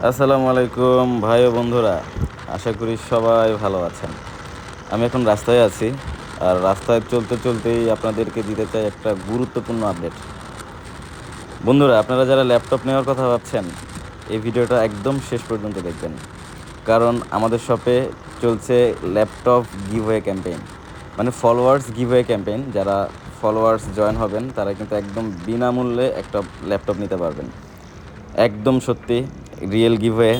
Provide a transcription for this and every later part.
আসসালামু আলাইকুম ভাই ও বন্ধুরা, আশা করি সবাই ভালো আছেন। আমি এখন রাস্তায় আছি, আর রাস্তায় চলতে চলতেই আপনাদেরকে দিতে চাই একটা গুরুত্বপূর্ণ আপডেট। বন্ধুরা, আপনারা যারা ল্যাপটপ নেওয়ার কথা ভাবছেন, এই ভিডিওটা একদম শেষ পর্যন্ত দেখবেন, কারণ আমাদের শপে চলছে ল্যাপটপ গিভওয়ে ক্যাম্পেইন, মানে ফলোয়ার্স গিভওয়ে ক্যাম্পেইন। যারা ফলোয়ার্স জয়েন হবেন তারা কিন্তু একদম বিনামূল্যে একটা ল্যাপটপ নিতে পারবেন। একদম সত্যি, রিয়েল গিভওয়ে।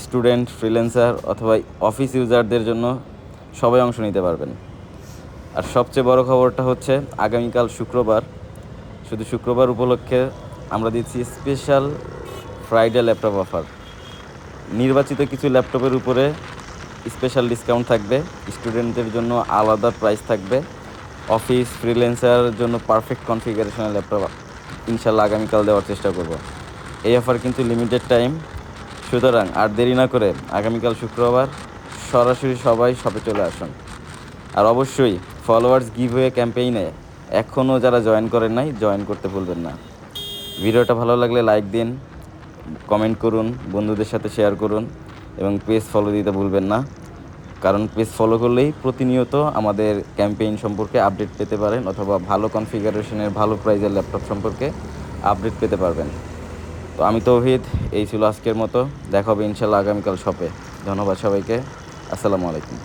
স্টুডেন্ট, ফ্রিল্যান্সার অথবা অফিস ইউজারদের জন্য সবাই অংশ নিতে পারবেন। আর সবচেয়ে বড় খবরটা হচ্ছে, আগামীকাল শুক্রবার, শুধু শুক্রবার উপলক্ষে আমরা দিচ্ছি স্পেশাল ফ্রাইডে ল্যাপটপ অফার। নির্বাচিত কিছু ল্যাপটপের উপরে স্পেশাল ডিসকাউন্ট থাকবে, স্টুডেন্টদের জন্য আলাদা প্রাইস থাকবে, অফিস ফ্রিল্যান্সারের জন্য পারফেক্ট কনফিগারেশনের ল্যাপটপ ইনশাল্লাহ আগামীকাল দেওয়ার চেষ্টা করব। এই অফার কিন্তু লিমিটেড টাইম, সুতরাং আর দেরি না করে আগামীকাল শুক্রবার সরাসরি সবাই শপে চলে আসুন। আর অবশ্যই ফলোয়ার্স গিভওয়ে ক্যাম্পেইনে এখনও যারা জয়েন করেন নাই, জয়েন করতে ভুলবেন না। ভিডিওটা ভালো লাগলে লাইক দিন, কমেন্ট করুন, বন্ধুদের সাথে শেয়ার করুন এবং পেজ ফলো দিতে ভুলবেন না, কারণ পেজ ফলো করলেই প্রতিনিয়ত আমাদের ক্যাম্পেইন সম্পর্কে আপডেট পেতে পারেন, অথবা ভালো কনফিগারেশনের ভালো প্রাইজের ল্যাপটপ সম্পর্কে আপডেট পেতে পারবেন। তো আমি তৌহিদ, এই ছিল আজকের মতো। দেখা হবে ইনশাল্লাহ আগামীকাল শপে। ধন্যবাদ সবাইকে। আসসালামু আলাইকুম।